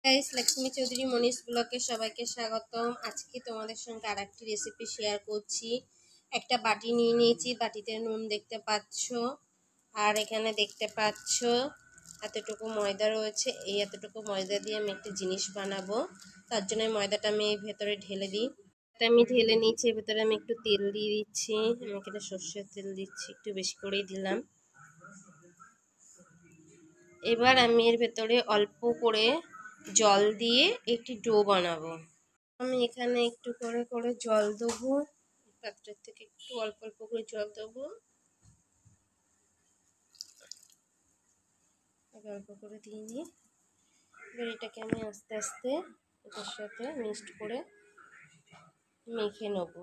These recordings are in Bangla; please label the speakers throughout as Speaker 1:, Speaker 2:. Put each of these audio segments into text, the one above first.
Speaker 1: গাইস, লক্ষ্মী চৌধুরী মনীষ ব্লগে সবাইকে স্বাগতম। আজকে তোমাদের সঙ্গে আরেকটি রেসিপি শেয়ার করছি। একটা বাটি নিয়ে নিয়েছি, বাটিতে নুন দেখতে পাচ্ছ, আর এখানে দেখতে পাচ্ছ এতটুকু ময়দা রয়েছে। এই এতটুকু ময়দা দিয়ে আমি একটা জিনিস বানাবো, তার জন্য ময়দাটা আমি এই ভেতরে ঢেলে দিই। এটা আমি ঢেলে নিয়েছি, এর ভেতরে আমি একটু তেল দিয়ে দিচ্ছি। আমি এখানে সর্ষের তেল দিচ্ছি, একটু বেশি করেই দিলাম। এবার আমি এর ভেতরে অল্প করে জল দিয়ে একটি ডো বানাবো। আমি এখানে একটু করে করে জল দেবো, পাত্রের থেকে একটু অল্প অল্প করে জল দেবো, অল্প করে দিয়ে নিই। এবার এটাকে আমি আস্তে আস্তে এটার সাথে মিক্সড করে মেখে নেবো।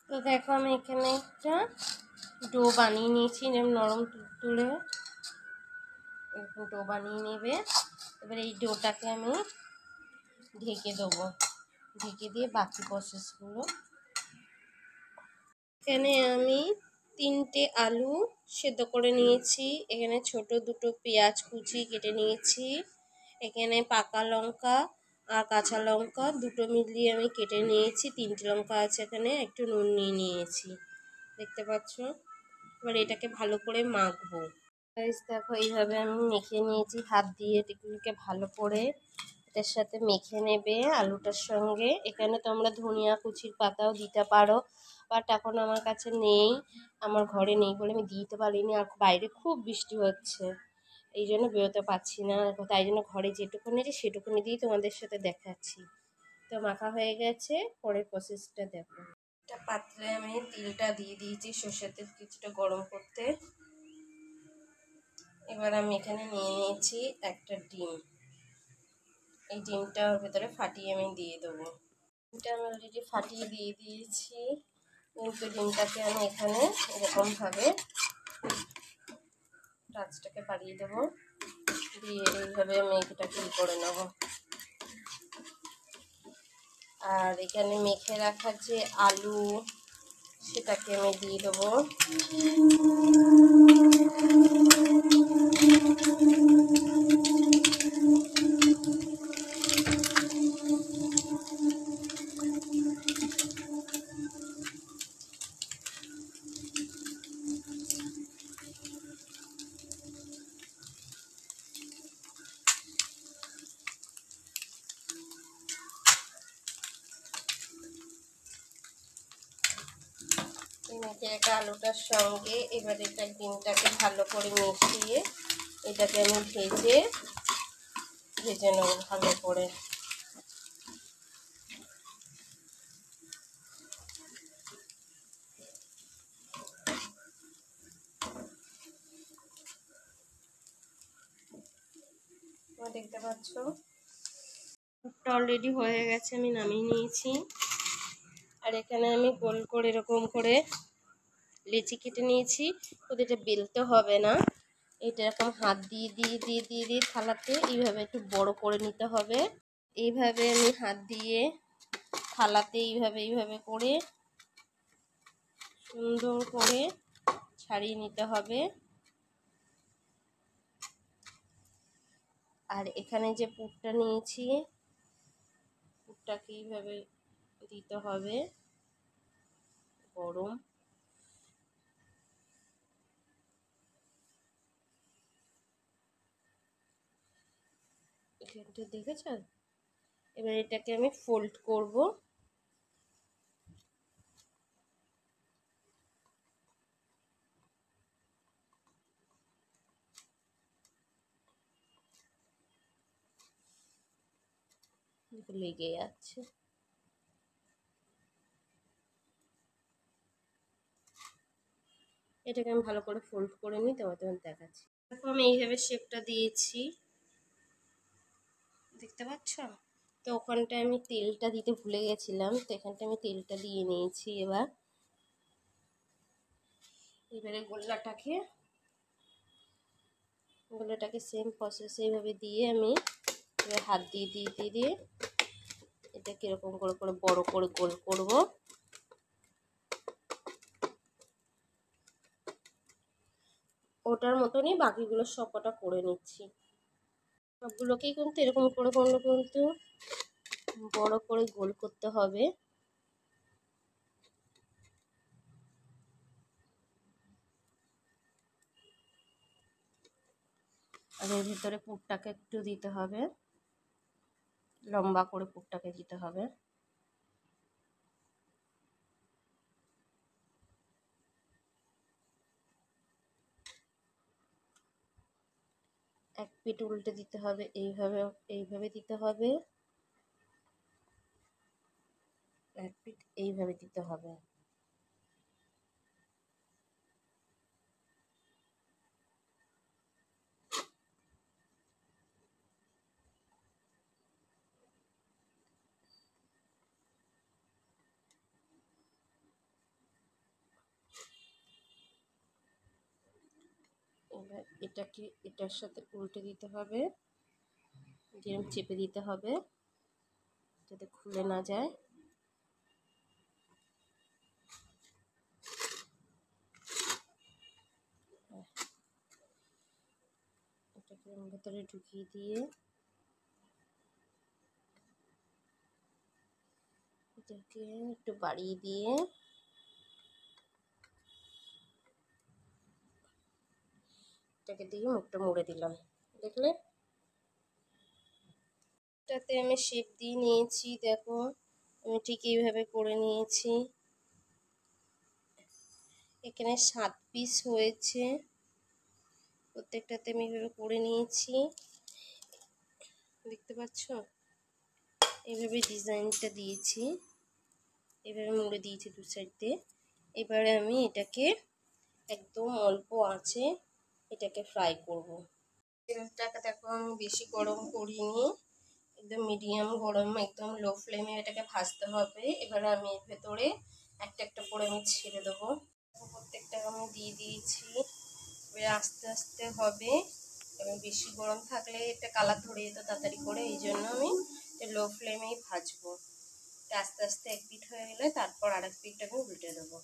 Speaker 1: তো দেখো, আমি এখানে একটা ডো বানিয়ে নিয়েছি, নরম তুলে এরকম ডো বানিয়ে নেবে। এবার এই ডোটাকে আমি ঢেকে দেবো, ঢেকে দিয়ে বাকি প্রসেসগুলো। এখানে আমি 3টে আলু সেদ্ধ করে নিয়েছি, এখানে ছোট দুটো পেঁয়াজ কুচি কেটে নিয়েছি, এখানে পাকা লঙ্কা আর কাঁচা লঙ্কা দুটো মিলিয়ে আমি কেটে নিয়েছি, 3টে লঙ্কা আছে এখানে, একটু নুন নিয়ে নিয়েছি, দেখতে পাচ্ছ। এবার এটাকে ভালো করে মাখবো। দেখো, এইভাবে আমি মেখে নিয়েছি হাত দিয়ে, এগুলোকে ভালো করে এটার সাথে মেখে নেবে আলুটার সঙ্গে। এখানে তোমরা ধনিয়া কুচির পাতাও দিতে পারো, বাট এখন আমার কাছে নেই, আমার ঘরে নেই বলে আমি দিতে পারিনি। আর বাইরে খুব বৃষ্টি হচ্ছে, এই জন্য বেরোতে পারছি না, তাই জন্য ঘরে যেটুকুনি আছে সেটুকুনি দিয়ে তোমাদের সাথে দেখাচ্ছি। তো মাখা হয়ে গেছে, পরের প্রসেসটা দেখো। একটা পাত্রে আমি তেলটা দিয়ে দিয়েছি, সর্ষের তেল কিছুটা গরম করতে। এবার আমি এখানে নিয়ে নিয়েছি একটা ডিম, এই ডিমটা ওর ভেতরে ফাটিয়ে আমি দিয়ে দেবো। ডিমটা আমি অলরেডি ফাটিয়ে দিয়ে দিয়েছি, কিন্তু ডিমটাকে আমি এখানে এরকমভাবে টাচটাকে বাড়িয়ে দেবো, দিয়ে এইভাবে আমি এটাকে করে নেব। আর এখানে মেখে রাখা যে আলু, সেটাকে আমি দিয়ে দেবো। মেখে রাখা আলুটার সঙ্গে এবার এটা ডিমটাকে ভালো করে মিশিয়ে এটাকে আমি ভেজে নেব ভালো করে। দেখতে পাচ্ছ অলরেডি হয়ে গেছে, আমি নামিয়ে নিয়েছি। আর এখানে আমি গোল করে এরকম করে লেচি কেটে নিয়েছি। ওদেরটা বেলতে হবে না, এটা এরকম হাত দিয়ে দিয়ে দিয়ে দিয়ে দিয়ে থালাতে এইভাবে একটু বড় করে নিতে হবে। এইভাবে আমি হাত দিয়ে থালাতে এইভাবে করে সুন্দর করে ছাড়িয়ে নিতে হবে। আর এখানে যে পুরটা নিয়েছি, পুরটাকে এইভাবে দিতে হবে গরম। এখানটা দেখেছ? এবার এটাকে আমি ফোল্ড করব। লেগে যাচ্ছে, এটাকে আমি ভালো করে ফোল্ড করে নিই, তোমাদের দেখাচ্ছি। দেখো, আমি এইভাবে শেপটা দিয়েছি, দেখতে পাচ্ছ। তো ওখানটায় আমি তেলটা দিতে ভুলে গেছিলাম, তো এখানটা আমি তেলটা দিয়ে নিয়েছি। এবারে গোল্লাটাকে সেম প্রসেস এইভাবে দিয়ে আমি এবার হাত দিয়ে দিয়ে দিয়ে দিয়ে এটা কীরকম করে করে বড় করে গোল করব। ওটার মতনই বাকিগুলো সব কটা করে নিচ্ছি। সবগুলোকেই কিন্তু এরকম করে করলে কিন্তু বড় করে গোল করতে হবে। আর এর ভিতরে পুরটাকে একটু দিতে হবে, লম্বা করে পুরটাকে দিতে হবে। এক পিঠ উল্টে দিতে হবে, এইভাবে এইভাবে দিতে হবে, এক পিঠ এইভাবে দিতে হবে। এবার এটাকে এটার সাথে উল্টে দিতে হবে, যেরকম চেপে দিতে হবে যাতে খুলে না যায়। এটাকে ভেতরে ঢুকিয়ে দিয়ে এটাকে একটু বাড়িয়ে দিয়ে এটাকে দিয়ে মুখটা মুড়ে দিলাম। দেখলে, এটাতে আমি শেপ দিয়ে নিয়েছি। দেখো আমি ঠিক এইভাবে করে নিয়েছি। এখানে 7 পিস হয়েছে, প্রত্যেকটাতে আমি এইভাবে করে নিয়েছি। দেখতে পাচ্ছ, এইভাবে ডিজাইনটা দিয়েছি, এইভাবে মুড়ে দিয়েছি দু সাইড দিয়ে। এবারে আমি এটাকে একদম অল্প আঁচে এটাকে ফ্রাই করব। তেলটাকে দেখো আমি বেশি গরম করিনি, একদম মিডিয়াম গরম, একদম লো ফ্লেমে এটাকে ভাজতে হবে। এবারে আমি এর ভেতরে একটা একটা করে আমি ছেড়ে দেবো। প্রত্যেকটা আমি দিয়ে দিয়েছি। এবারে আস্তে আস্তে হবে, এবং বেশি গরম থাকলে এটা কালার ধরে যেত তাড়াতাড়ি করে, এই জন্য আমি লো ফ্লেমেই ভাজবো। আস্তে আস্তে এক পিঠ হয়ে গেলে তারপর আরেক পিঠ আমি উল্টে দেবো।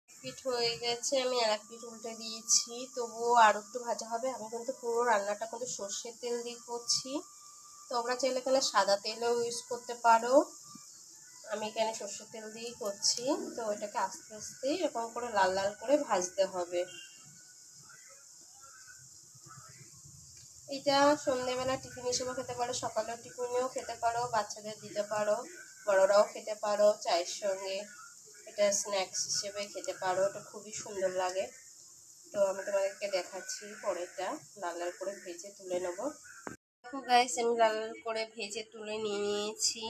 Speaker 1: এক পিঠ হয়ে গেছে, আমি আরেক পিঠ উল্টে দিয়েছি, তবুও আরও একটু ভাজা হবে। আমি কিন্তু পুরো রান্নাটা কিন্তু সর্ষের তেল দিয়ে করছি, তোমরা চাইলে এখানে সাদা তেলও ইউজ করতে পারো। আমি এখানে সর্ষের তেল দিয়েই করছি। তো এটাকে আস্তে আস্তে এরকম করে লাল লাল করে ভাজতে হবে। এটা সন্ধ্যেবেলা টিফিন হিসেবেও খেতে পারো, সকালের টিফিনেও খেতে পারো, বাচ্চাদের দিতে পারো, বড়রাও খেতে পারো চায়ের সঙ্গে। এটা স্ন্যাক্স হিসেবে খেতে পারো, এটা খুবই সুন্দর লাগে। তো আমি তোমাদেরকে দেখাচ্ছি পরেরটা, লাল লাল করে ভেজে তুলে নেবো। দেখো গাইস, আমি লাল লাল করে ভেজে তুলে নিয়েছি।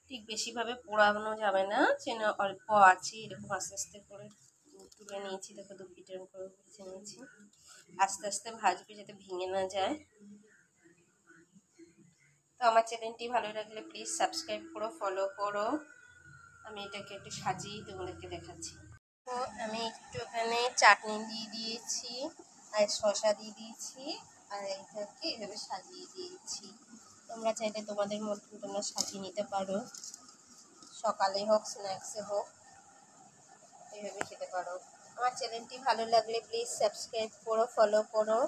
Speaker 1: ঠিক বেশিভাবে পোড়ানো যাবে না, যেন অল্প আছে এরকম আস্তে আস্তে করে তুলে নিয়েছি। দেখো দু পিঠের করে ভেজে নিয়েছি। আস্তে আস্তে ভাজবে যাতে ভেঙে না যায়। তো আমার চ্যানেলটি ভালো লাগলে প্লিজ সাবস্ক্রাইব করো, ফলো করো। আমি এটাকে একটু সাজিয়ে তোমাদেরকে দেখাচ্ছি। তো আমি একটু এখানে চাটনি দিয়ে দিয়েছি, আর শসা দিয়ে দিয়েছি, আর এটাকে এভাবে সাজিয়ে দিয়েছি। তোমরা চাইলে তোমাদের মতন তোমরা সাজিয়ে নিতে পারো, সকালে হোক স্ন্যাক্সে হোক এইভাবে খেতে পারো। আমার চ্যানেলটি ভালো লাগলে প্লিজ সাবস্ক্রাইব করো, ফলো করো।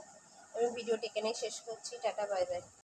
Speaker 1: আমি ভিডিওটি এখানেই শেষ করছি। Tata, bye bye.